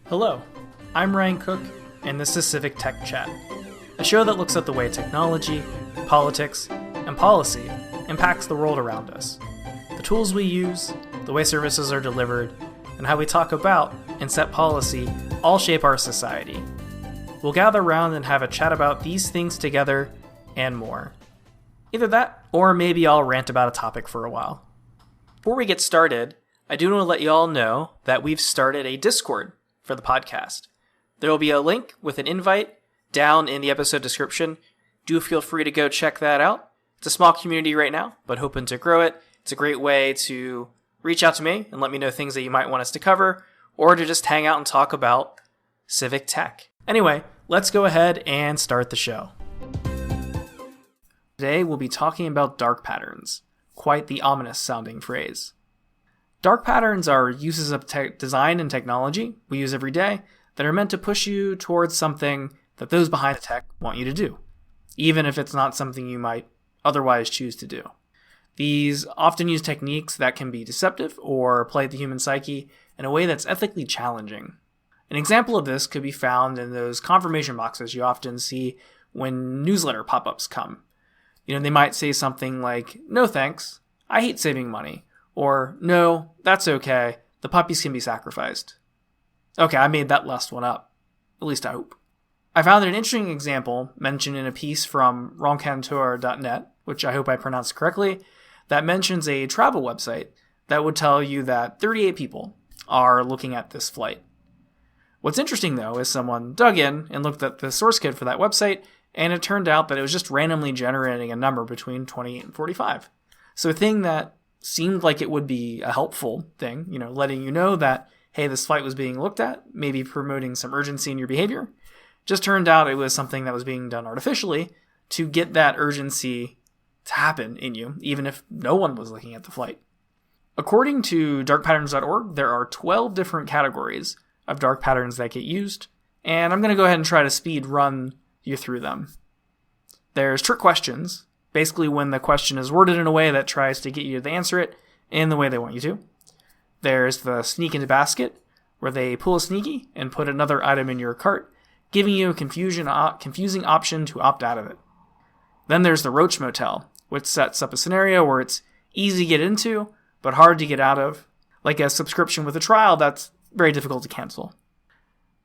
Hello, I'm Ryan Cook, and this is Civic Tech Chat, a show that looks at the way technology, politics, and policy impacts the world around us, the tools we use, the way services are delivered, and how we talk about and set policy all shape our society. We'll gather around and have a chat about these things together and more. Either that, or maybe I'll rant about a topic for a while. Before we get started, I do want to let you all know that we've started a Discord for the podcast. There will be a link with an invite down in the episode description. Do feel free to go check that out. It's a small community right now, but hoping to grow it. It's a great way to reach out to me and let me know things that you might want us to cover, or to just hang out and talk about civic tech. Anyway, let's go ahead and start the show. Today we'll be talking about dark patterns. Quite the ominous sounding phrase. Dark patterns are uses of design and technology we use every day that are meant to push you towards something that those behind the tech want you to do, even if it's not something you might otherwise choose to do. These often use techniques that can be deceptive or play at the human psyche in a way that's ethically challenging. An example of this could be found in those confirmation boxes you often see when newsletter pop-ups come. They might say something like, "No thanks, I hate saving money," or "No, that's okay, the puppies can be sacrificed." Okay, I made that last one up. At least I hope. I found an interesting example mentioned in a piece from roncantor.net, which I hope I pronounced correctly, that mentions a travel website that would tell you that 38 people are looking at this flight. What's interesting, though, is someone dug in and looked at the source code for that website, and it turned out that it was just randomly generating a number between 28 and 45. So a thing that seemed like it would be a helpful thing, letting you know that, hey, this flight was being looked at, maybe promoting some urgency in your behavior, just turned out it was something that was being done artificially to get that urgency to happen in you, even if no one was looking at the flight. According to darkpatterns.org, there are 12 different categories of dark patterns that get used, and I'm going to go ahead and try to speed run you through them. There's trick questions, basically when the question is worded in a way that tries to get you to answer it in the way they want you to. There's the sneak into basket, where they pull a sneaky and put another item in your cart, giving you a confusing option to opt out of it. Then there's the roach motel, which sets up a scenario where it's easy to get into, but hard to get out of, like a subscription with a trial that's very difficult to cancel.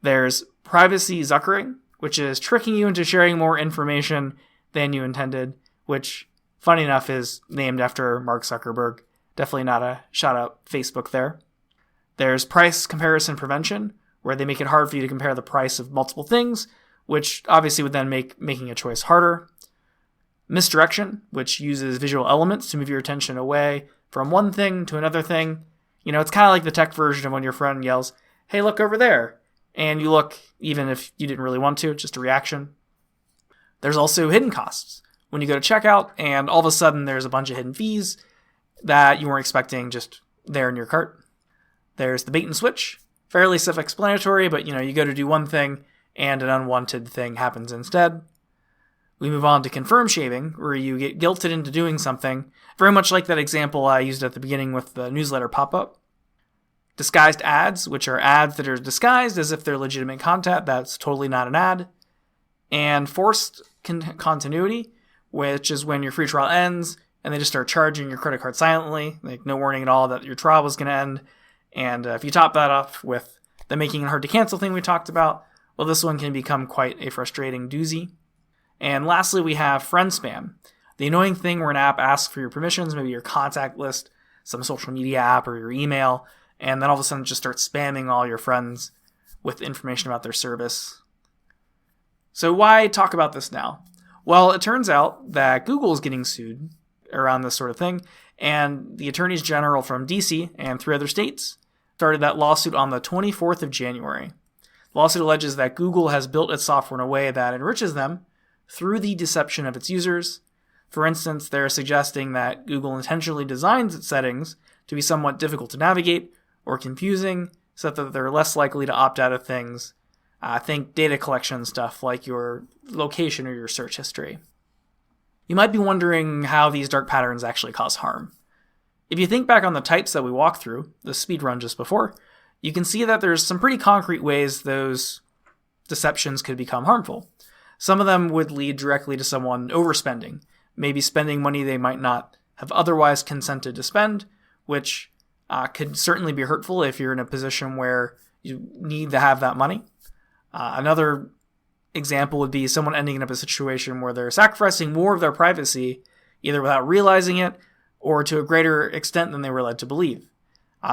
There's privacy zuckering, which is tricking you into sharing more information than you intended, which, funny enough, is named after Mark Zuckerberg. Definitely not a shout out Facebook there. There's price comparison prevention, where they make it hard for you to compare the price of multiple things, which obviously would then make making a choice harder. Misdirection, which uses visual elements to move your attention away from one thing to another thing. It's kind of like the tech version of when your friend yells, "Hey, look over there." And you look, even if you didn't really want to, just a reaction. There's also hidden costs. When you go to checkout and all of a sudden there's a bunch of hidden fees that you weren't expecting just there in your cart. There's the bait and switch. Fairly self-explanatory, but you go to do one thing and an unwanted thing happens instead. We move on to confirm shaving, where you get guilted into doing something, very much like that example I used at the beginning with the newsletter pop-up. Disguised ads, which are ads that are disguised as if they're legitimate content that's totally not an ad. And forced continuity, which is when your free trial ends and they just start charging your credit card silently, like no warning at all that your trial was going to end. And if you top that off with the making it hard to cancel thing we talked about, well, this one can become quite a frustrating doozy. And lastly, we have friend spam, the annoying thing where an app asks for your permissions, maybe your contact list, some social media app, or your email, and then all of a sudden just starts spamming all your friends with information about their service. So why talk about this now? Well, it turns out that Google is getting sued around this sort of thing, and the attorneys general from DC and 3 other states started that lawsuit on the 24th of January. The lawsuit alleges that Google has built its software in a way that enriches them through the deception of its users. For instance, they're suggesting that Google intentionally designs its settings to be somewhat difficult to navigate or confusing so that they're less likely to opt out of things. Think data collection stuff like your location or your search history. You might be wondering how these dark patterns actually cause harm. If you think back on the types that we walked through, the speed run just before, you can see that there's some pretty concrete ways those deceptions could become harmful. Some of them would lead directly to someone overspending, maybe spending money they might not have otherwise consented to spend, which could certainly be hurtful if you're in a position where you need to have that money. Another example would be someone ending up in a situation where they're sacrificing more of their privacy, either without realizing it or to a greater extent than they were led to believe.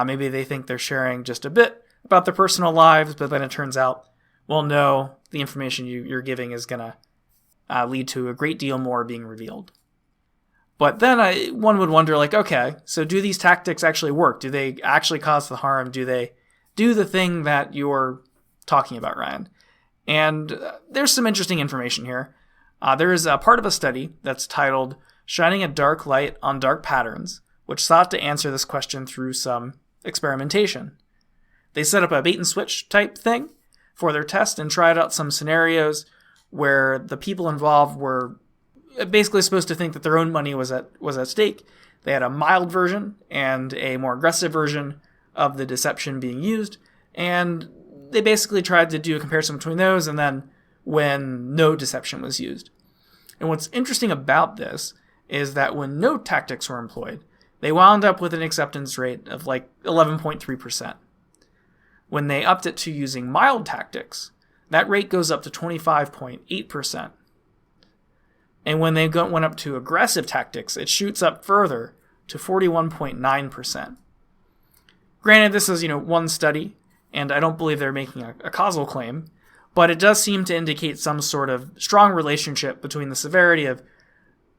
Maybe they think they're sharing just a bit about their personal lives, but then it turns out, well, no, the information you're giving is going to lead to a great deal more being revealed. But then one would wonder, like, okay, so do these tactics actually work? Do they actually cause the harm? Do they do the thing that you're talking about, Ryan? And there's some interesting information here. There is a part of a study that's titled Shining a Dark Light on Dark Patterns, which sought to answer this question through some experimentation. They set up a bait and switch type thing for their test and tried out some scenarios where the people involved were basically supposed to think that their own money was at stake. They had a mild version and a more aggressive version of the deception being used, and they basically tried to do a comparison between those and then when no deception was used. And what's interesting about this is that when no tactics were employed, they wound up with an acceptance rate of like 11.3%. When they upped it to using mild tactics, that rate goes up to 25.8%. And when they went up to aggressive tactics, it shoots up further to 41.9%. Granted, this is, one study, and I don't believe they're making a causal claim, but it does seem to indicate some sort of strong relationship between the severity of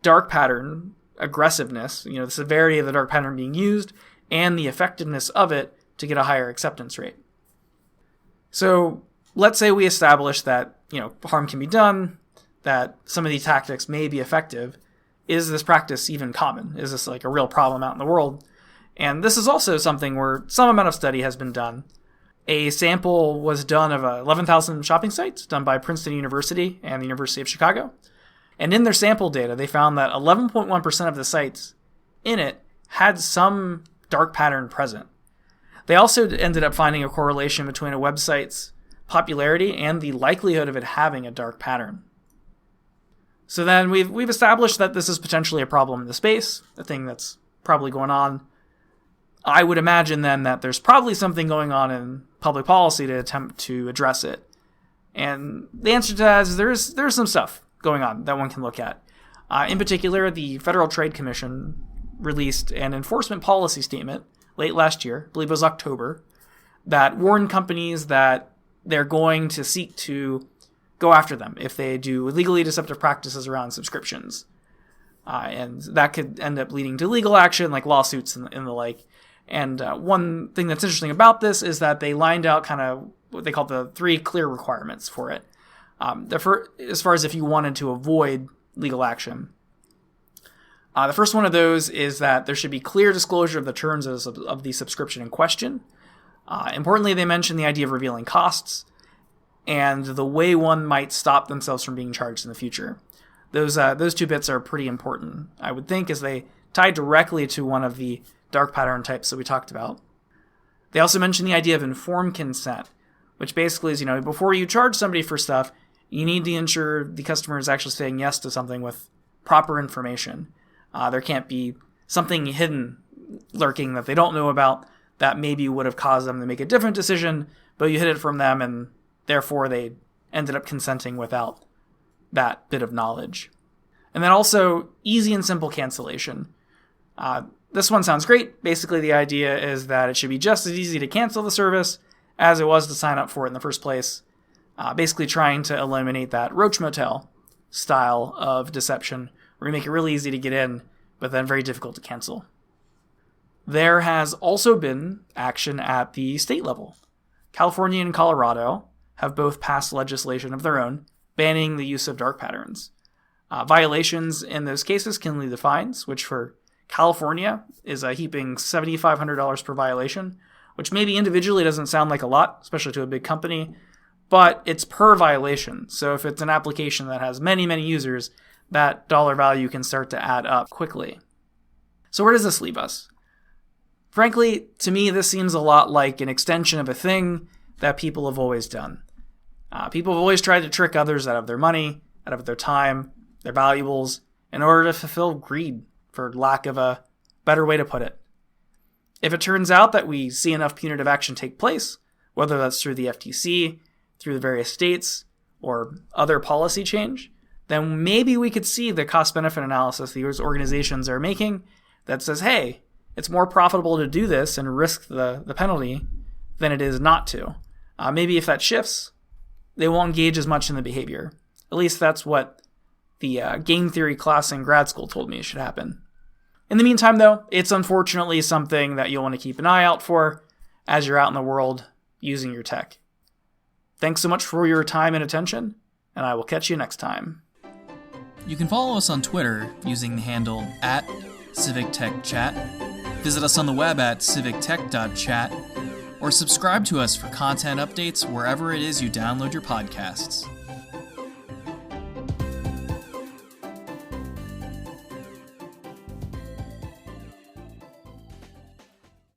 dark pattern aggressiveness, the severity of the dark pattern being used, and the effectiveness of it to get a higher acceptance rate. So let's say we establish that, harm can be done, that some of these tactics may be effective. Is this practice even common? Is this like a real problem out in the world? And this is also something where some amount of study has been done. A sample was done of 11,000 shopping sites done by Princeton University and the University of Chicago. And in their sample data, they found that 11.1% of the sites in it had some dark pattern present. They also ended up finding a correlation between a website's popularity and the likelihood of it having a dark pattern. So then we've established that this is potentially a problem in the space, a thing that's probably going on. I would imagine then that there's probably something going on in public policy to attempt to address it. And the answer to that is there's some stuff going on that one can look at. In particular, the Federal Trade Commission released an enforcement policy statement late last year, I believe it was October, that warned companies that they're going to seek to go after them if they do illegally deceptive practices around subscriptions. And that could end up leading to legal action, like lawsuits and the like. And one thing that's interesting about this is that they lined out kind of what they call the 3 clear requirements for it. As far as if you wanted to avoid legal action. The first one of those is that there should be clear disclosure of the terms of the subscription in question. Importantly, they mention the idea of revealing costs and the way one might stop themselves from being charged in the future. Those 2 bits are pretty important, I would think, as they tie directly to one of the dark pattern types that we talked about. They also mention the idea of informed consent, which basically is, before you charge somebody for stuff, you need to ensure the customer is actually saying yes to something with proper information. There can't be something hidden lurking that they don't know about that maybe would have caused them to make a different decision, but you hid it from them and therefore they ended up consenting without that bit of knowledge. And then also easy and simple cancellation. This one sounds great. Basically, the idea is that it should be just as easy to cancel the service as it was to sign up for it in the first place. Basically trying to eliminate that Roach Motel style of deception where you make it really easy to get in, but then very difficult to cancel. There has also been action at the state level. California and Colorado have both passed legislation of their own banning the use of dark patterns. Violations in those cases can lead to fines, which for California is a heaping $7,500 per violation, which maybe individually doesn't sound like a lot, especially to a big company, but it's per violation. So if it's an application that has many, many users, that dollar value can start to add up quickly. So where does this leave us? Frankly, to me, this seems a lot like an extension of a thing that people have always done. People have always tried to trick others out of their money, out of their time, their valuables, in order to fulfill greed, for lack of a better way to put it. If it turns out that we see enough punitive action take place, whether that's through the FTC, through the various states, or other policy change, then maybe we could see the cost-benefit analysis these organizations are making that says, hey, it's more profitable to do this and risk the penalty than it is not to. Maybe if that shifts, they won't engage as much in the behavior. At least that's what the game theory class in grad school told me should happen. In the meantime, though, it's unfortunately something that you'll want to keep an eye out for as you're out in the world using your tech. Thanks so much for your time and attention, and I will catch you next time. You can follow us on Twitter using the handle @CivicTechChat, visit us on the web at civictech.chat, or subscribe to us for content updates wherever it is you download your podcasts.